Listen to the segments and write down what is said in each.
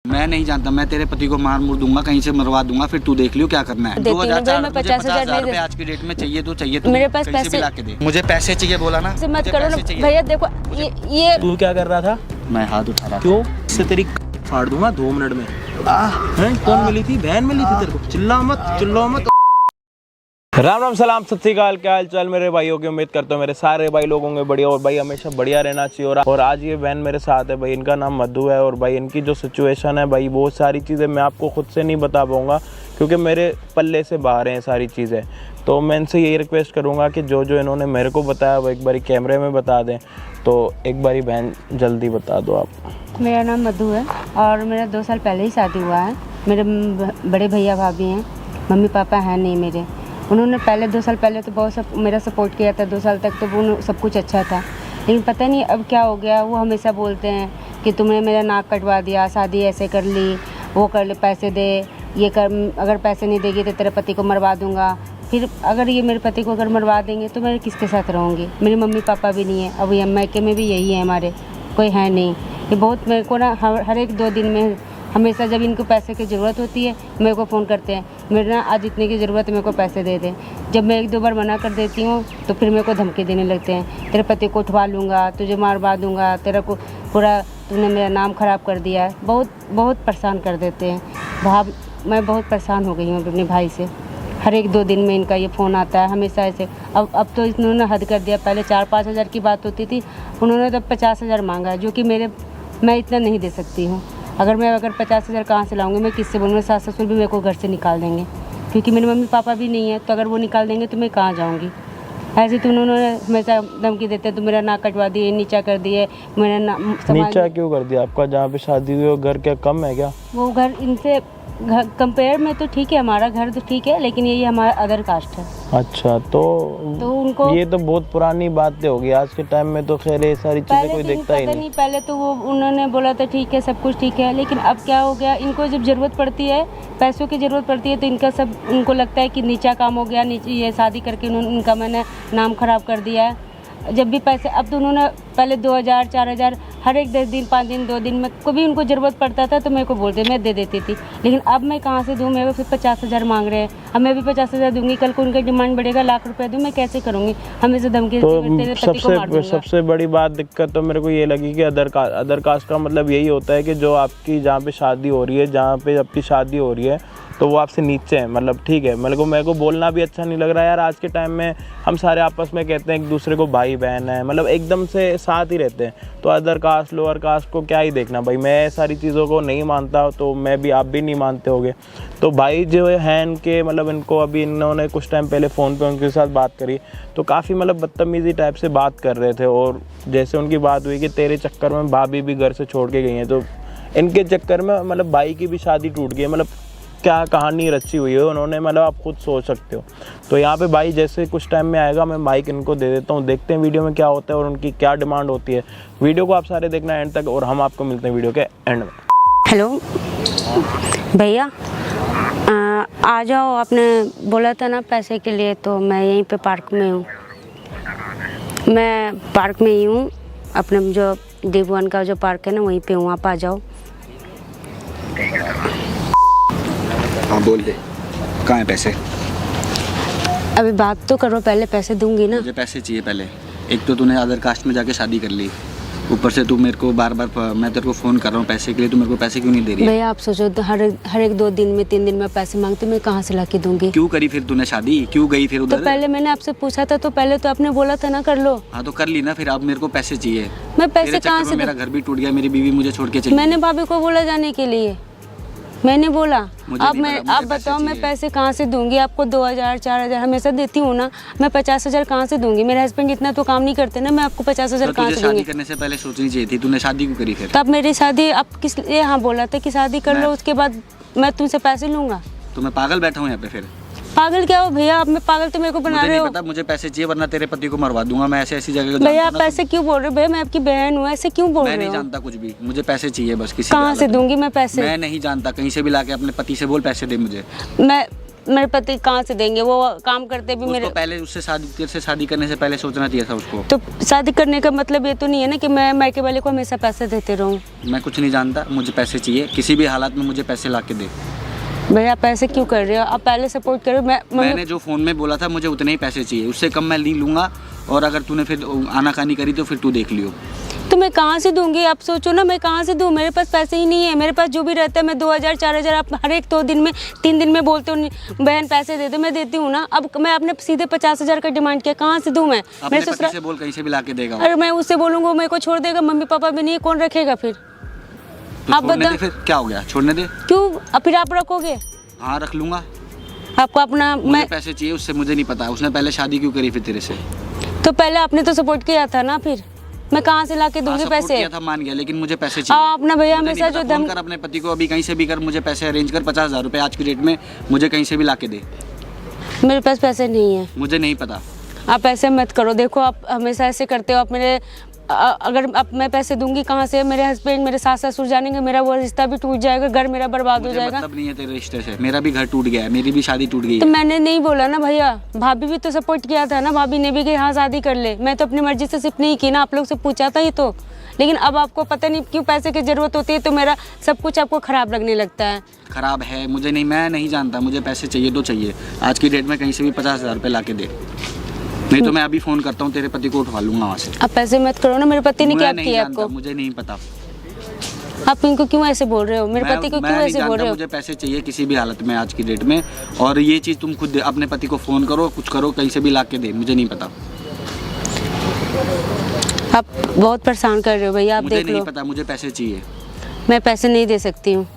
मैं नहीं जानता, मैं तेरे पति को मार मुर दूंगा, कहीं से मरवा दूंगा, फिर तू देख लियो क्या करना है। 50,000 रुपए आज की डेट में चाहिए तो चाहिए, तू मेरे पास कहीं से भी पैसे ला के दे। मुझे पैसे चाहिए बोला ना, मत करो ना भैया। देखो ये तू क्या कर रहा था? मैं हाथ उठा रहा। क्यों? इससे तेरी फाड़ दूंगा 2 मिनट में। हैं? कौन मिली थी? बहन मिली थी तेरे को? चिल्ला मत। राम राम सलाम सत श्री अकाल, क्या हाल चाल मेरे भाइयों की। उम्मीद करता हूँ मेरे सारे भाई लोग होंगे बढ़िया, और भाई हमेशा बढ़िया रहना चाहिए। और आज ये बहन मेरे साथ है भाई, इनका नाम मधु है। और भाई इनकी जो सिचुएशन है भाई, बहुत सारी चीज़ें मैं आपको खुद से नहीं बता पाऊँगा क्योंकि मेरे पल्ले से बाहर हैं सारी चीज़ें। तो मैं इनसे यही रिक्वेस्ट करूँगा कि जो इन्होंने मेरे को बताया वो एक बारी कैमरे में बता दें। तो एक बारी बहन जल्दी बता दो आप। मेरा नाम मधु है और मेरा 2 साल पहले ही शादी हुआ है। मेरे बड़े भैया भाभी हैं, मम्मी पापा हैं नहीं मेरे। उन्होंने पहले 2 साल पहले तो बहुत मेरा सपोर्ट किया था। 2 साल तक तो वो सब कुछ अच्छा था, लेकिन पता नहीं अब क्या हो गया। वो हमेशा बोलते हैं कि तुमने मेरा नाक कटवा दिया, शादी ऐसे कर ली, वो कर ले, पैसे दे, ये कर, अगर पैसे नहीं देगी तो तेरे पति को मरवा दूंगा। फिर अगर ये मेरे पति को अगर मरवा देंगे तो मैं किसके साथ रहूँगी? मेरी मम्मी पापा भी नहीं है, अब ये मैके में भी यही है, हमारे कोई है नहीं। ये बहुत मेरे को ना हर एक 2 दिन में हमेशा जब इनको पैसे की ज़रूरत होती है मेरे को फ़ोन करते हैं, मेरे ना आज इतने की ज़रूरत है, मेरे को पैसे दे दें। जब मैं 1-2 बार मना कर देती हूँ तो फिर मेरे को धमकी देने लगते हैं, तेरे पति को उठवा लूँगा, तुझे मारवा दूँगा, तेरा को पूरा तूने मेरा नाम ख़राब कर दिया है। बहुत परेशान कर देते हैं। मैं बहुत परेशान हो गई हूँ अपने भाई से। हर एक 2 दिन में इनका ये फ़ोन आता है हमेशा ऐसे। अब तो इन्होंने हद कर दिया। पहले 4-5 हज़ार की बात होती थी, उन्होंने तब 50,000 मांगा, जो कि मैं इतना नहीं दे सकती हूँ। अगर 50,000 कहाँ से लाऊंगी? मैं किससे बोलूँगी? सास ससुर भी मेरे को घर से निकाल देंगे क्योंकि मेरे मम्मी पापा भी नहीं है। तो अगर वो निकाल देंगे तो मैं कहाँ जाऊँगी? ऐसे तो उन्होंने हमेशा धमकी देते, तो मेरा नाक कटवा दिए, नीचा कर दिए, मेरा नीचा क्यों कर दिया? आपका जहाँ पे शादी हुई वो घर क्या कम है क्या? वो घर इनसे कंपेयर में तो ठीक है, हमारा घर तो ठीक है, लेकिन ये हमारा अदर कास्ट है। अच्छा, तो उनको ये तो बहुत पुरानी बातें होगी। आज के टाइम में तो खैर ये सारी चीज़ें कोई देखता ही नहीं। पहले तो वो उन्होंने बोला था ठीक है, सब कुछ ठीक है, लेकिन अब क्या हो गया, इनको जब ज़रूरत पड़ती है, पैसों की ज़रूरत पड़ती है, तो इनका सब उनको लगता है कि नीचा काम हो गया, नीचे ये शादी करके इनका मैंने नाम ख़राब कर दिया है। जब भी पैसे, अब तो उन्होंने पहले 2,000 4,000 हर एक 10 दिन 5 दिन 2 दिन में कभी उनको ज़रूरत पड़ता था तो मेरे को बोलते, मैं दे देती थी। लेकिन अब मैं कहाँ से दूँ? मेरे को फिर 50,000 मांग रहे हैं। अब मैं भी 50,000 दूंगी, कल को उनका डिमांड बढ़ेगा, लाख रुपए दूँ, मैं कैसे करूँगी? हमेशा धमकी तो सबसे बड़ी बात दिक्कत तो मेरे को ये लगी कि अदर कास्ट का मतलब यही होता है कि जो आपकी जहाँ पे शादी हो रही है, जहाँ पे आपकी शादी हो रही है, तो वो आपसे नीचे है। मतलब ठीक है, मेरे को बोलना भी अच्छा नहीं लग रहा यार। आज के टाइम में हम सारे आपस में कहते हैं एक दूसरे को भाई बहन है, मतलब एकदम से साथ ही रहते हैं। तो अदर कास्ट लोअर कास्ट को क्या ही देखना भाई। मैं सारी चीज़ों को नहीं मानता, तो मैं भी, आप भी नहीं मानते होगे। तो भाई जो है इनके, मतलब इनको अभी इन्होंने कुछ टाइम पहले फ़ोन पे उनके साथ बात करी तो काफ़ी मतलब बदतमीज़ी टाइप से बात कर रहे थे। और जैसे उनकी बात हुई कि तेरे चक्कर में भाभी भी घर से छोड़ के गई हैं, तो इनके चक्कर में मतलब भाई की भी शादी टूट गई। मतलब क्या कहानी रची हुई है उन्होंने, मतलब आप खुद सोच सकते हो। तो यहाँ पे भाई जैसे कुछ टाइम में आएगा, मैं माइक इनको दे देता हूँ, देखते हैं वीडियो में क्या होता है और उनकी क्या डिमांड होती है। वीडियो को आप सारे देखना एंड तक, और हम आपको मिलते हैं वीडियो के एंड में। हेलो भैया, आ जाओ। आपने बोला था ना पैसे के लिए, तो मैं यहीं पे पार्क में हूँ। मैं पार्क में ही हूँ, अपने जो देववन का जो पार्क है ना, वहीं पे हूँ। आप आ जाओ। हाँ बोल दे, कहाँ है पैसे? अभी बात तो करो, पहले पैसे दूंगी ना। मुझे पैसे चाहिए पहले। एक तो तूने अदर कास्ट में जाके शादी कर ली, ऊपर से तू मेरे को बार मैं तेरे को फ़ोन कर रहा हूँ पैसे के लिए, तू मेरे को पैसे क्यों नहीं दे रही है? भैया आप सोचो, तो हर एक 2 दिन में 3 दिन में पैसे मांगते, मैं कहाँ से ला के दूंगी? क्यों करी फिर तूने शादी? क्यों गई फिर उधर? तो पहले मैंने आपसे पूछा था, तो पहले तो आपने बोला था ना कर लो। हाँ तो कर ली ना, फिर अब मेरे को पैसे चाहिए। मैं पैसे कहाँ से? मेरा घर भी टूट गया, मेरी बीवी मुझे छोड़ के चली। मैंने भाभी को बोला जाने के लिए, मैंने बोला। अब आप बताओ मैं पैसे कहाँ से दूंगी? आपको 2,000 4,000 हमेशा देती हूँ ना, मैं 50,000 कहाँ से दूंगी? मेरे हस्बैंड इतना तो काम नहीं करते ना, मैं आपको 50,000 कहाँ से दूंगी? शादी करने से पहले सोचनी चाहिए थी, तूने शादी क्यों करी फिर? तब मेरी शादी आप किस लिए? हाँ बोला था कि शादी कर लो, उसके बाद मैं तुमसे पैसे लूंगा। तो मैं पागल बैठा हूँ यहाँ पे फिर? पागल क्या हो भैया? आप मैं पागल तो मेरे को बना रहे हो। पता, मुझे पैसे चाहिए वरना तेरे पति को मरवा दूंगा मैं। ऐसी जगह भैया आप पैसे क्यों बोल रहे हो? भैया मैं आपकी बहन हूँ, ऐसे क्यों बोल रहे हो? मैं नहीं जानता कुछ भी, मुझे पैसे चाहिए बस। किसी कहाँ से दूंगी मैं पैसे? मैं नहीं जानता, कहीं से भी लाके अपने पति से बोल पैसे दे मुझे। मैं मेरे पति कहाँ से देंगे, वो काम करते भी मेरे। उसको पहले उससे शादी, तेरे से शादी करने से पहले सोचना चाहिए था उसको। तो शादी करने का मतलब ये तो नहीं है ना कि मैं मायके वाले को हमेशा पैसे देते रहूँ। मैं कुछ नहीं जानता, मुझे पैसे चाहिए, किसी भी हालात में मुझे पैसे ला के दे। भैया आप पैसे क्यों कर रहे हो, आप पहले सपोर्ट करो। मैंने जो फ़ोन में बोला था मुझे उतने ही पैसे चाहिए, उससे कम मैं नहीं लूँगा। और अगर तूने फिर आनाकानी करी तो फिर तू देख लियो। तो मैं कहाँ से दूंगी, आप सोचो ना, मैं कहाँ से दूँ, मेरे पास पैसे ही नहीं है। मेरे पास जो भी रहता है मैं 2000 4000 आप हर एक 2 दिन में 3 दिन में बोलते हो बहन पैसे दे दो, मैं देती हूँ ना। अब मैं आपने सीधे 50,000 का डिमांड किया, कहाँ से दूँ मैं? अपने पति से बोल, कहीं से भी ला के देगा। अरे मैं उससे बोलूँगा मेरे को छोड़ देगा, मम्मी पापा भी नहीं है, कौन रखेगा फिर? आप बता, फिर क्या हो गया, छोड़ने दे। क्यों, अब फिर आप रखोगे? हाँ रख लूँगा। आपको अपना मैं पैसे चाहिए, उससे मुझे नहीं पता उसने पहले शादी क्यों करी फिर तेरे से। तो पहले आपने तो सपोर्ट किया था ना, फिर मैं कहाँ से लाके दूंगी पैसे? किया था मान गया, लेकिन मुझे पैसे चाहिए। अपना भैया हमेशा जो धम कर अपने पति को, अभी कहीं से भी कर, मुझे पैसे अरेंज कर 50,000 रुपये आज की डेट में, मुझे कहीं से भी ला के दे। मेरे पास पैसे नहीं है। मुझे नहीं पता। आप ऐसे मत करो, देखो आप हमेशा ऐसे करते हो। आप मेरे अगर अब मैं पैसे दूंगी कहाँ से? मेरे हस्बैंड मेरे सास ससुर जानेंगे, मेरा वो रिश्ता भी टूट जाएगा, घर मेरा बर्बाद हो जाएगा। मतलब नहीं है तेरे रिश्ते से, मेरा भी घर टूट गया है, मेरी भी शादी टूट गई है। तो मैंने नहीं बोला ना भैया, भाभी भी तो सपोर्ट किया था ना, भाभी ने भी कि हाँ शादी कर ले। मैं तो अपनी मर्जी से सिर्फ नहीं की ना, आप लोग से पूछा था ये तो। लेकिन अब आपको पता नहीं क्यों पैसे की जरूरत होती है, तो मेरा सब कुछ आपको खराब लगने लगता है। खराब है मुझे नहीं, मैं नहीं जानता, मुझे पैसे चाहिए तो चाहिए आज की डेट में, कहीं से भी 50,000 रुपये ला के दे, नहीं तो मैं अभी फोन करता हूँ, तेरे पति को उठवा लूंगा वहाँ से। आप पैसे मत करो ना, मेरे पति ने क्या किया आपको? मुझे नहीं पता। आप इनको क्यों ऐसे बोल रहे हो, मेरे पति को क्यों ऐसे बोल रहे हो? मुझे पैसे चाहिए किसी भी हालत में आज की डेट में, और ये चीज़ तुम खुद अपने पति को फ़ोन करो, कुछ करो, कहीं से भी ला के दे, मुझे नहीं पता। आप बहुत परेशान कर रहे हो भैया, आप देख लो। मुझे नहीं पता, मुझे पैसे चाहिए। मैं पैसे नहीं दे सकती हूँ,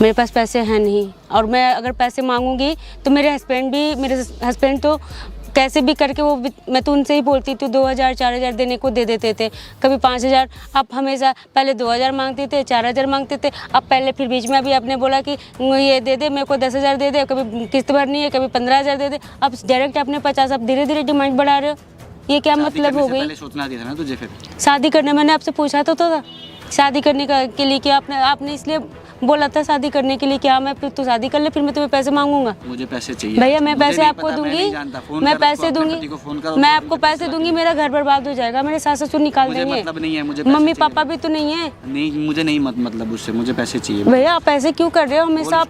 मेरे पास पैसे हैं नहीं। और मैं अगर पैसे मांगूंगी तो मेरे हस्बैंड तो कैसे भी करके वो, मैं तो उनसे ही बोलती थी 2000 4000 देने को दे देते थे, कभी 5000। आप हमेशा पहले 2000 मांगते थे, 4000 मांगते थे। अब पहले फिर बीच में अभी आपने बोला कि ये दे दे मेरे को, 10,000 दे दे, कभी किस्त भरनी है, कभी 15,000 दे दे। अब डायरेक्ट आपने 50, अब धीरे धीरे डिमांड बढ़ा रहे हो, ये क्या मतलब हो गई? पहले सोचना चाहिए था ना तुझे। फिर शादी करने मैंने आपसे पूछा तो था शादी करने के लिए क्या आपने इसलिए बोला था शादी करने के लिए क्या? मैं फिर तो शादी कर ले, फिर मैं तुम्हें पैसे मांगूंगा। मुझे पैसे चाहिए भैया, मैं पैसे आपको दूंगी, मैं पैसे दूंगी, मैं आपको पैसे दूंगी, मेरा घर बर्बाद हो जाएगा, मेरे सास ससुर निकाल देंगे। मतलब नहीं है मुझे, मम्मी पापा भी तो नहीं है। नहीं मुझे नहीं मतलब उससे, मुझे पैसे चाहिए। भैया आप ऐसे क्यों कर रहे हो हमेशा?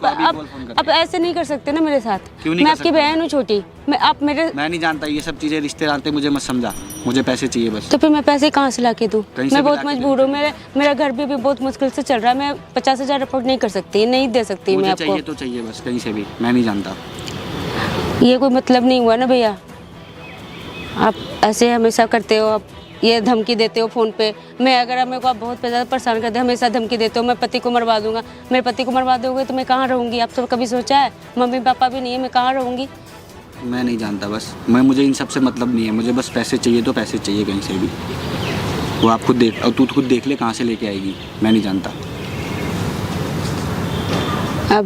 आप ऐसे नहीं कर सकते ना मेरे साथ। मैं आपकी बहन हूँ छोटी, मैं नहीं जानता ये सब चीजें, रिश्ते नाते मुझे मत समझा, मुझे पैसे चाहिए बस। तो फिर मैं पैसे कहाँ से ला के दूँ? मैं बहुत मजबूर हूँ, मेरा घर भी बहुत मुश्किल से चल रहा है। मैं 50,000 अफोर्ड नहीं कर सकती, नहीं दे सकती मैं आपको। चाहिए तो चाहिए बस, कहीं से भी, मैं नहीं जानता। ये कोई मतलब नहीं हुआ ना भैया, आप ऐसे हमेशा करते हो, आप ये धमकी देते हो फ़ोन पे। मैं अगर मेरे को आप बहुत ज़्यादा परेशान करते हो, हमेशा धमकी देते हो, मैं पति को मरवा दूंगा। मेरे पति को मरवा दोगे तो मैं कहाँ रहूँगी? आप सब कभी सोचा है? मम्मी पापा भी नहीं है, मैं कहाँ रहूँगी? मैं नहीं जानता बस, मुझे इन सब से मतलब नहीं है, मुझे बस पैसे चाहिए तो पैसे चाहिए कहीं से भी। वो आप खुद देख, और तू खुद देख ले कहाँ से लेके आएगी, मैं नहीं जानता। अब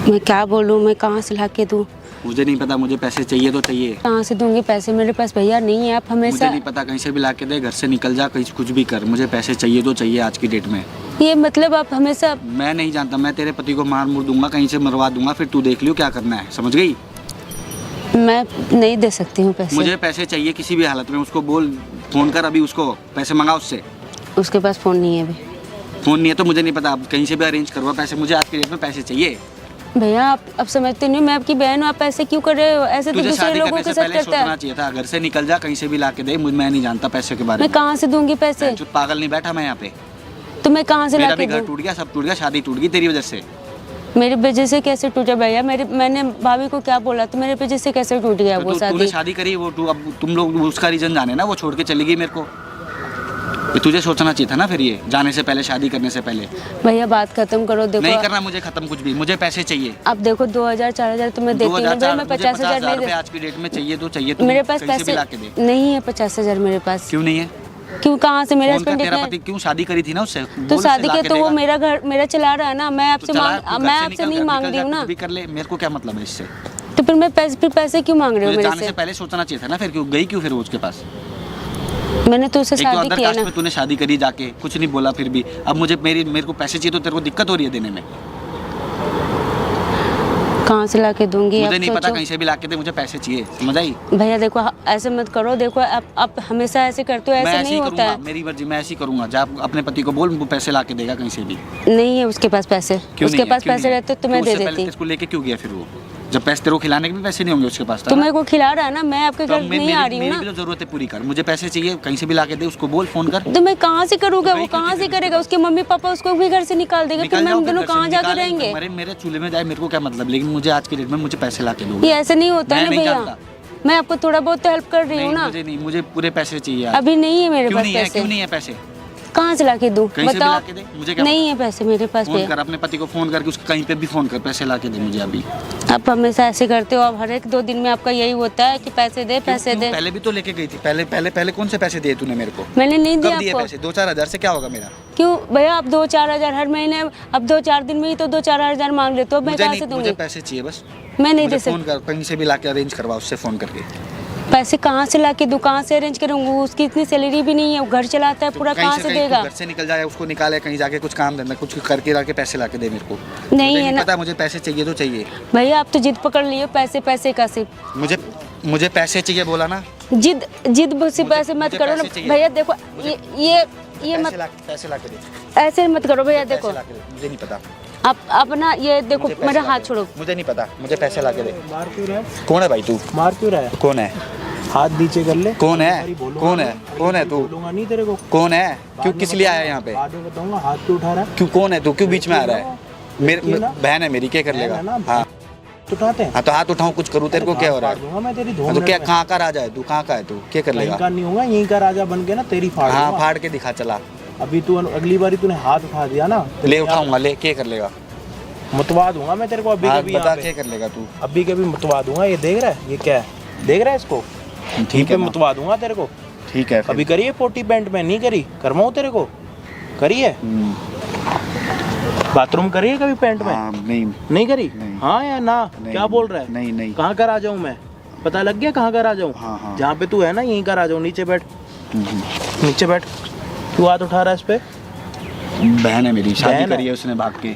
मैं क्या बोलूँ, मैं कहाँ से ला के दूँ? मुझे नहीं पता, मुझे पैसे चाहिए तो चाहिए। कहाँ से दूंगी पैसे? मेरे पास भैया नहीं है। आप हमेशा, मुझे नहीं पता, कहीं से भी ला के दे, घर से निकल जा, कहीं कुछ भी कर, मुझे पैसे चाहिए तो चाहिए आज की डेट में। ये मतलब आप हमेशा, मैं नहीं जानता, मैं तेरे पति को मार मुर दूंगा, कहीं से मरवा दूंगा, फिर तू देख लियो क्या करना है, समझ गई? मैं नहीं दे सकती हूँ पैसे। मुझे पैसे चाहिए किसी भी हालत में, उसको बोल, फोन कर अभी उसको, पैसे मंगा उससे। उसके पास फ़ोन नहीं है अभी। फ़ोन नहीं है तो मुझे नहीं पता, आप कहीं से भी अरेंज करवा पैसे, मुझे आज की डेट में पैसे चाहिए। भैया आप अब समझते नहीं, मैं आपकी बहन हूँ, आप ऐसे क्यों कर रहे हो? ऐसे तो दूसरे लोगों के साथ करता है। चाहिए था, घर से निकल जा, कहीं से भी ला के दे, मैं नहीं जानता पैसे के बारे में। मैं कहाँ से दूंगी पैसे? पागल नहीं बैठा मैं यहाँ पे, तो मैं कहाँ से ला के दूँ? घर टूट गया, सब टूट गया, शादी टूट गई तेरी वजह से। मेरी वजह से कैसे टूटा भैया? मैंने भाभी को क्या बोला, तो मेरे वजह से कैसे टूट गया वो शादी? तूने शादी करी, वो अब तुम लोग उसका रीजन जाने ना, वो छोड़ के चली गई मेरे को। ये तुझे सोचना चाहिए था ना फिर, ये जाने से पहले, शादी करने से पहले। भैया बात खत्म करो, देखो नहीं करना मुझे खत्म कुछ भी, मुझे पैसे चाहिए। अब देखो 2000 4000 तो मैं देती हूँ, मैं 50,000 नहीं दे। आज की डेट में चाहिए तो चाहिए, मेरे पास पैसे नहीं है 50,000 मेरे पास। क्यों नहीं है? क्यों, कहाँ से? मेरे हस्बैंड तेरा पति क्यों शादी करी थी ना उससे, तो शादी के तो वो मेरा घर मेरा चला रहा है ना, मैं आपसे नहीं मांग रही हूँ ना। भी कर ले, मेरे को क्या मतलब है इससे? तो फिर मैं पैसे क्यों मांग रहे हो मेरे से? पहले सोचना चाहिए था ना, फिर क्यों गई, क्यों फिर उसके पास? मैंने तो उससे शादी किया ना। तूने शादी करी जाके, कुछ नहीं बोला फिर भी। अब मेरे को पैसे चाहिए तो तेरे को दिक्कत हो रही है देने में। कहाँ से ला के दूंगी? मुझे आप नहीं पता, सोचो। कहीं से भी ला के दे, मुझे पैसे चाहिए, समझ आई? भैया देखो ऐसे मत करो, देखो आप हमेशा ऐसे करते हो, मैं ऐसे ऐसे नहीं ही होता करूंगा, है। मेरी मर्जी, मैं ऐसे ही करूंगा। जब अपने पति को बोल, वो पैसे ला के देगा कहीं से भी। नहीं है उसके पास पैसे, क्यों उसके नहीं है? पास क्यों पैसे नहीं है? रहते तो मैं क्यों दे उससे पहले देती। इसको लेके क्यों गया फिर वो? जब पैसे तेरे को खिलाने के भी पैसे नहीं होंगे उसके पास, तो मेरे को खिला रहा है ना, मैं आपके घर नहीं आ रही हूँ मेरी भी ना। तो जरूरत है पूरी कर, मुझे पैसे चाहिए, कहीं से भी ला के दे, उसको बोल, फोन कर। तो मैं कहाँ से करूँगा? तो वो भाई क्यों कहाँ से नहीं करेगा? उसके मम्मी पापा उसको भी घर से निकाल देगा, फिर निकल मैं जाओ हम फिर दोनों घर से, कहाँ जाके निकालें, रहेंगे? मेरे चूल्हे में जाए, मेरे को क्या मतलब, लेकिन मुझे आज की डेट में मुझे पैसे ला के दो। ये ऐसे नहीं होता है मैं ना नहीं भैया, जानता। मैं आपको थोड़ा बहुत तो हेल्प कर रही हूँ ना। मुझे नहीं, मुझे पूरे पैसे चाहिए आज। अभी नहीं है मेरे क्यों पास नहीं है? पैसे। क्यों नहीं है पैसे? कहाँ से ला के दूँ कहीं से भी ला बताओ? के दे, मुझे क्या नहीं है पैसे मेरे पास फोन भैया। कर अपने पति को, फोन करके उसको कहीं पे भी फोन कर, पैसे ला के दे मुझे अभी। आप हमेशा ऐसे करते हो, अब हर एक 2 दिन में आपका यही होता है कि पैसे दे पैसे क्यों? दे। पहले भी तो लेके गई थी, पहले कौन से पैसे दिए तूने मेरे को? मैंने नहीं दिया कब दिए आपको। पैसे? 2-4 हज़ार से क्या होगा मेरा? क्यों भैया? आप 2-4 हज़ार हर महीने, अब 2-4 दिन में ही तो 2-4 हज़ार मांग लेते हो, मैं मुझे कहाँ नहीं, से मुझे दूंगी? पैसे चाहिए बस। मैं नहीं दे मुझे सकती। फोन कर, कहीं से भी ला के अरेंज करवा उससे फोन करके। पैसे कहाँ से ला के दूँ? कहाँ से अरेंज करूँगी? उसकी इतनी सैलरी भी नहीं है, वो घर चलाता है पूरा, कहाँ से कहीं देगा? घर से निकल जाए, उसको निकाले कहीं जाके, कुछ काम धंधा कुछ करके ला के पैसे ला के दे मेरे को। नहीं मुझे है ना पता, मुझे पैसे चाहिए तो चाहिए। भैया, आप तो जिद पकड़ लिए पैसे पैसे का सिर्फ। मुझे पैसे चाहिए बोला ना। जिद से पैसे मत मुझे करो ना पैसे चाहिए। भैया। देखो ये मत, पैसे ला के दे, ऐसे मत करो भैया। देखो पैसे ला के दे, मुझे नहीं पता। आप अपना ये देखो, मुझे पैसे मेरा ला हाथ के दे। छोड़ो। मुझे नहीं पता, मुझे पैसे ला के दे। मार क्यों रहा है? कौन है भाई तू? मार क्यों रहा है? कौन है? हाथ नीचे कर ले। कौन है? अरे बोलूंगा कौन है? नहीं, कौन है अरे तू? बोलूंगा नहीं तेरे को। कौन है? क्यों, बाद में किस लिए आया बताऊंगा, यहाँ पे? बाद में बताऊंगा। हाथ क्यों उठा रहा है? क्यों, कौन है तू? क्यों बीच में आ रहा है? मेरी ना? बहन है मेरी, क्या कर लेगा? है ना? हाँ उठाते हैं। हाँ, तो हाथ उठाऊं, कुछ करूँ तेरे को, क्या हो रहा है? दूंगा मैं तेरी हाँ, तो क्या, कहाँ का राजा है तू? कहाँ का है तू? क्या कर कहीं लेगा? का नहीं होगा, यहीं का राजा बन के ना तेरी फाड़ हाँ, दूंगा। फाड़ के दिखा, चला अभी तू अगली बारी तूने हाथ उठा दिया ना, ले, उठाऊंगा, ले, क्या कर लेगा? मुतवा दूंगा मैं तेरे को अभी हाँ कभी बता, यहाँ क्या पे। कर लेगा तू? अभी कभी मुतवा दूंगा। ये देख रहा है? ये क्या है? देख रहा है इसको? ठीक है ना? मुतवा दूंगा तेरे को। ठीक है फिर। अभी करिए पोटी पैंट में, नहीं करी? करवाऊँ तेरे को? करिए बाथरूम करिए कभी पैंट में? हाँ, नहीं करी? नहीं। हाँ या ना? नहीं, क्या बोल रहा है? नहीं कहाँ का राजा हूँ मैं? पता लग गया कहाँ का राजा हूँ? हाँ, हाँ। जहाँ पे तू है ना, यहीं का राजा हूँ। नीचे बैठ, नीचे बैठ। क्यों हाथ उठा रहा है इस पे? बहन है मेरी, शादी बहन है? करी है उसने भाग के।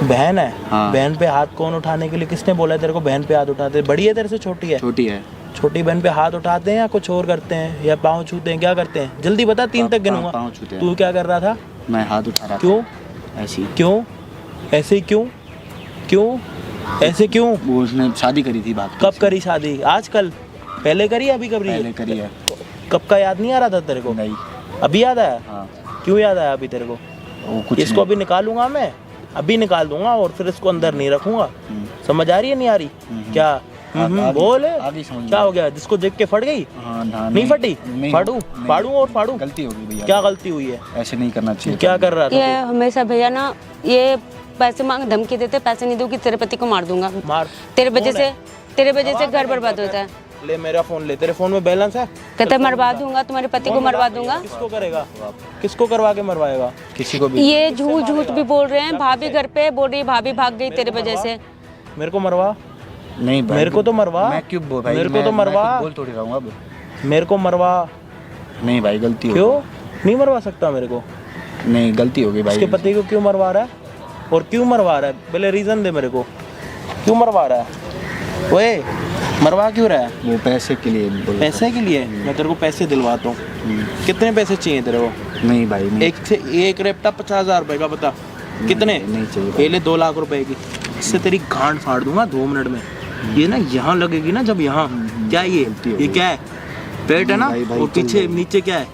बहन है? हाँ। बहन पे हाथ कौन उठाने के लिए, किसने बोला है तेरे को बहन पे हाथ उठाते? बड़ी है तेरे से, छोटी है? छोटी है। छोटी बहन पे हाथ उठाते हैं या कुछ और करते हैं, या पाँव छूते हैं, क्या करते हैं? जल्दी बता, 3 तक गिनूंगा। पाँव छूते हैं। तू क्या कर रहा था? मैं हाथ उठा रहा था। क्यों? ऐसी क्यों ऐसे? क्यों क्यों ऐसे क्यों? वो उसने शादी करी थी भाग के। कब करी शादी? आजकल? पहले करी, अभी कब रही पहले है? करी है। कब का याद नहीं आ रहा था तेरे को? नहीं। अभी याद आया? हाँ, क्यों याद आया अभी तेरे को? वो कुछ इसको नहीं। अभी निकालूंगा मैं, अभी निकाल दूंगा और फिर इसको अंदर नहीं रखूंगा। समझ आ रही है नहीं आ रही? क्या? आगे- बोल। आगे समझ क्या में। हो गया? जिसको देख के फट गई? हाँ, ना, नहीं फटी? फाड़ू? नहीं। फाड़ू और फाड़ू? गलती होगी भैया। क्या गलती हुई है? ऐसे नहीं करना चाहिए। क्या कर रहा था ये हमेशा भैया ना, ये पैसे मांग धमकी देते, पैसे नहीं दूंगी तेरे पति को मार दूंगा। तू? मार। तेरे वजह कौन है? से, तेरे वजह से घर बर्बाद होता है। ले मेरा फोन ले, तेरे फोन में बैलेंस है? कहते मरवा दूंगा, तुम्हारे पति को मरवा दूंगा। किसको करेगा? किसको करवा के मरवाएगा? किसी को भी। ये झूठ भी बोल रहे हैं। भाभी घर पे बोल रही, भाभी भाग गई तेरे वजह से। मेरे को मरवा। नहीं भाई, मेरे को तो मरवा। मैं क्यों बोल भाई? मेरे को मैं- तो मैं मरवा। कुछ बोल थोड़ी रहा हूँ अब। मेरे को मरवा। नहीं भाई, गलती हो क्यों नहीं मरवा सकता मेरे को? नहीं, गलती हो गई भाई। उसके पति को क्यों मरवा रहा है? और क्यों मरवा रहा है? पहले रीजन दे मेरे को, क्यों मरवा रहा है? ओए, मरवा क्यों रहा है? वो पैसे के लिए बोल रहा पैसे के लिए? मैं तेरे को पैसे दिलवाता हूँ। कितने पैसे चाहिए तेरे को? था। नहीं भाई, नहीं। एक रेपटा 50,000 रुपए का, बता कितने? नहीं चाहिए भाई। पहले 2 लाख रुपए की। इससे तेरी गांड फाड़ दूंगा 2 मिनट में। ये ना यहाँ लगेगी ना, जब यहाँ, क्या ये क्या है? पेट है ना? भाई, भाई, और पीछे नीचे क्या है?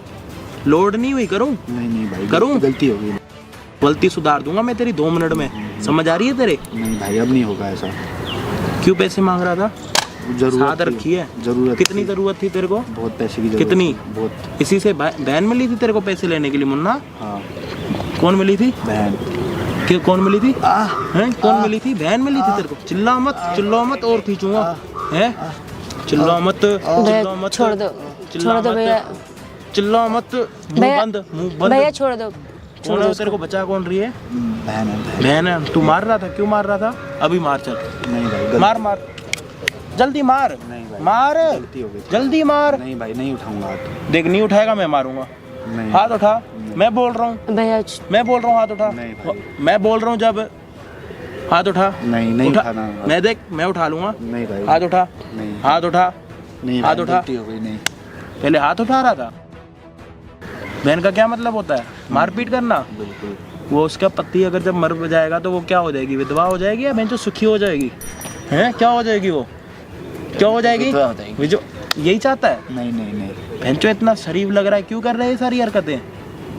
लोड नहीं हुई? करूँ? नहीं भाई, करूं? गलती हो गई। गलती सुधार दूंगा मैं तेरी 2 मिनट में। समझ आ रही है तेरे? नहीं भाई, अब नहीं होगा ऐसा। क्यों पैसे मांग रहा था? जरूरत साथ रखी है? जरूरत कितनी थी। जरूरत थी तेरे को? बहुत पैसे की जरूरत कितनी? थी, बहुत। इसी से बहन मिली थी तेरे को पैसे लेने के लिए मुन्ना? हाँ, कौन मिली थी? बहन। क्यों, कौन मिली थी? हैं? कौन मिली थी? बहन मिली थी तेरे को? चिल्ला मत और खींचूंगा। हैं? चिल्ला मत, चिल्ला मत, छोड़ दो, चिल्ला छोड़ दो मत, भैया। चिल्ला मत। मुंह भैया- बंद, मुंह बंद। भैया छोड़ दो। कौन है तेरे को? बचा कौन रही है? बहन है, बहन। बहन है। तू मार रहा था? क्यों मार रहा था? अभी मार, चल नहीं भाई, गलती- मार मार, जल्दी मार। नहीं भाई, मार, गलती हो गई थी। जल्दी मार। नहीं भाई, नहीं उठाऊंगा हाथ। देख, नहीं उठाएगा मैं मारूंगा। नहीं। हाथ उठा, मैं बोल रहा हूँ, भैया मैं बोल रहा हूँ हाथ उठा। नहीं भाई। मैं बोल रहा हूँ जब हाथ उठा। नहीं नहीं उठा। उठाना। मैं देख, मैं उठा लूंगा। नहीं भाई। हाथ उठा। नहीं। हाथ उठा। नहीं हाथ भाई, उठा। गलती हो गई। नहीं। पहले हाथ उठा रहा था। बहन का क्या मतलब होता है? मारपीट करना। बिल्कुल। वो उसका पति अगर जब मर जाएगा तो वो क्या हो जाएगी? विधवा हो जाएगी या बहन जो सुखी हो जाएगी? हैं, क्या हो जाएगी वो? क्या हो जाएगी? विधवा हो जाएगी। जो यही चाहता है। नहीं नहीं नहीं, बहन जो इतना शरीफ लग रहा है, क्यों कर रहे हैं ये सारी हरकतें?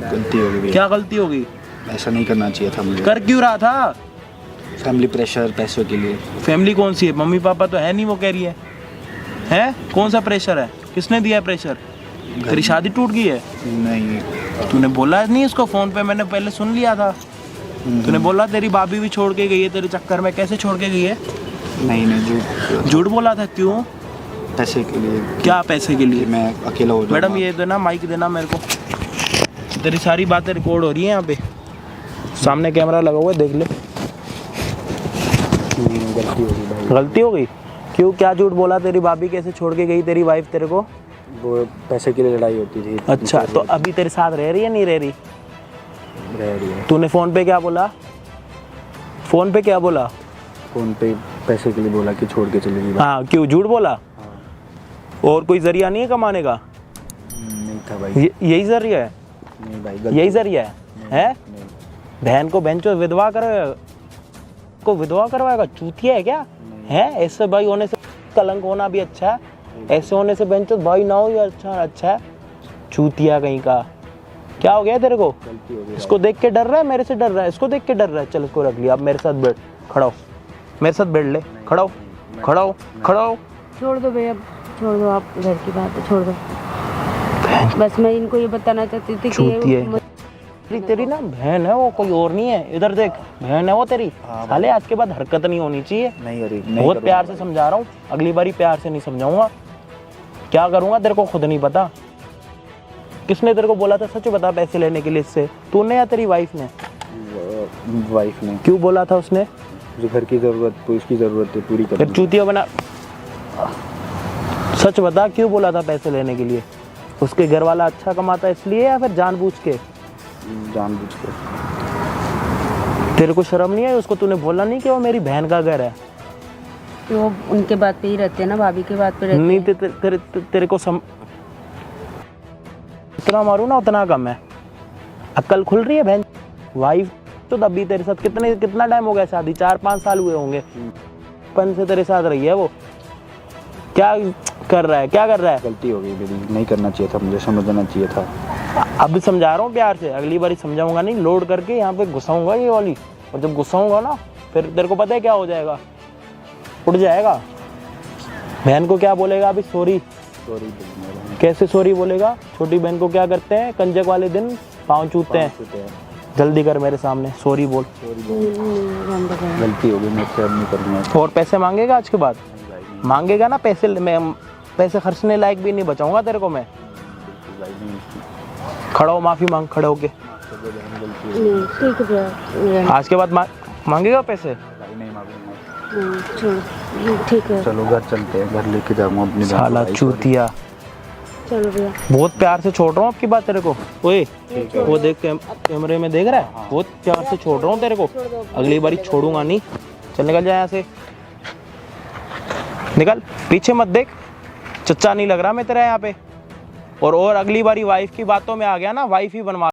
गलती हो गई। क्या गलती होगी? ऐसा नहीं करना चाहिए था मुझे। कर क्यों रहा था? फैमिली प्रेशर, पैसों के लिए। फैमिली कौन सी है? मम्मी पापा तो है नहीं, वो कह रही है। हैं? कौन सा प्रेशर है? किसने दिया प्रेशर? तेरी शादी टूट गई है? नहीं। तूने बोला नहीं इसको फोन पे, मैंने पहले सुन लिया था। तूने बोला तेरी भाभी भी छोड़ के गई है तेरे चक्कर में। कैसे छोड़ के गई है? नहीं नहीं, झूठ बोला था। क्यों? पैसे के लिए। क्या पैसे के लिए? मैं अकेला हो जाऊंगा। मैडम ये देना, माइक देना मेरे को। तेरी सारी बातें रिकॉर्ड हो रही हैं यहाँ पे, सामने कैमरा लगा हुआ है, देख ले। गलती हो गई भाई। गलती हो गई? क्यों? क्या झूठ बोला? तेरी भाभी कैसे छोड़ के गई तेरी वाइफ तेरे को? वो पैसे के लिए लड़ाई होती थी। अच्छा, तो अभी तेरे साथ रह रही है नहीं रह रही? रह रही है। तूने फोन पे क्या बोला? फोन पे क्या बोला? फोन पे पैसे के लिए बोला कि छोड़ के चली गई। हाँ, क्यों झूठ बोला? और कोई जरिया नहीं है कमाने का? नहीं था भाई। यही जरिया है? नहीं भाई, गलती। यही जरिया है? नहीं। बहन को बेंचो विधवा करवाएगा, को विधवा करवाएगा? चूतिया है क्या? है? ऐसे भाई होने से कलंक होना भी अच्छा है, ऐसे होने से बेंचो भाई ना हो ये अच्छा है। चूतिया कहीं का। क्या हो गया तेरे को? गलती हो गई। इसको देख के डर रहा है? मेरे से डर रहा है? इसको देख के डर रहा है? चल इसको रख लिया। अब मेरे साथ बैठ, खड़ा हो, मेरे साथ बैठ ले। खड़ा हो, खड़ा हो, खड़ा हो। छोड़ दो भैया, छोड़ दो, आप घर की बात है, छोड़ दो। बस मैं इनको ये बताना चाहती थी कि तेरी ना बहन है, वो कोई और नहीं है। इधर देख, बहन है वो तेरी। साले आज के बाद हरकत नहीं होनी चाहिए। नहीं अरे, बहुत प्यार से समझा रहा हूँ, अगली बारी प्यार से नहीं समझाऊंगा। क्या करूँगा तेरे को खुद नहीं पता। किसने तेरे को बोला था? सच बता, पैसे लेने के लिए इससे? तूने या तेरी वाइफ ने? वाइफ ने। क्यों बोला था उसने? जो घर की जरूरत तो उसकी जरूरत है पूरी कर। फिर चूतिया बना। सच बता, क्यों बोला था पैसे लेने के लिए? उसके घर वाला अच्छा कमाता है इसलिए, या फिर जानबूझ के? जानबूझ के। तेरे को शर्म नहीं है? उसको तूने बोला नहीं कि वो मेरी बहन का घर है? वो उनके बात पे ही रहते हैं ना, भाभी के बात पे रहते नहीं, हैं। तेरे को इतना मारू ना उतना कम है। अक्ल खुल रही है बहन? वाइफ तो अभी तेरे साथ कितना टाइम हो गया शादी? 4-5 साल हुए होंगे। पन से तेरे साथ रही है वो। क्या कर रहा है? क्या कर रहा है? गलती हो गई मेरी, नहीं करना चाहिए था मुझे, समझना चाहिए था। अब भी समझा रहा हूँ प्यार से, अगली बार समझाऊंगा नहीं। लोड करके यहाँ पे घुसाऊंगा ये वाली, और जब घुसाऊंगा ना फिर तेरे को पता है क्या हो जाएगा? उड़ जाएगा। बहन को क्या बोलेगा अभी? सॉरी। सॉरी। कैसे सॉरी बोलेगा? छोटी बहन को क्या करते हैं? कंजक वाले दिन पाँव चूतते हैं। जल्दी कर मेरे सामने, सॉरी बोल। गलती हो गई, मैं अब नहीं करूँगा। और पैसे मांगेगा आज के बाद? मांगेगा ना पैसे? मैं पैसे खर्चने लायक भी नहीं बचाऊंगा तेरे को मैं। खड़ा हो, माफी मांग खड़े होके। ठीक है, आज के बाद मांगेगा पैसे? नहीं मांगूंगा। ठीक है, चलो घर चलते हैं, घर लेके जाऊंगा अपनी। साला चूतिया। चलो भैया। बहुत प्यार से छोड़ रहा हूँ आपकी बात तेरे को। ओए वो देख, कैमरे में देख रहा है? बहुत प्यार से छोड़ रहा हूँ तेरे को, अगली बारी छोड़ूंगा नहीं। चल निकल जा यहाँ से, निकल। पीछे मत देख, चच्चा नहीं लग रहा मैं तेरा यहाँ पे। और अगली बारी वाइफ की बातों में आ गया ना, वाइफ ही बनवा।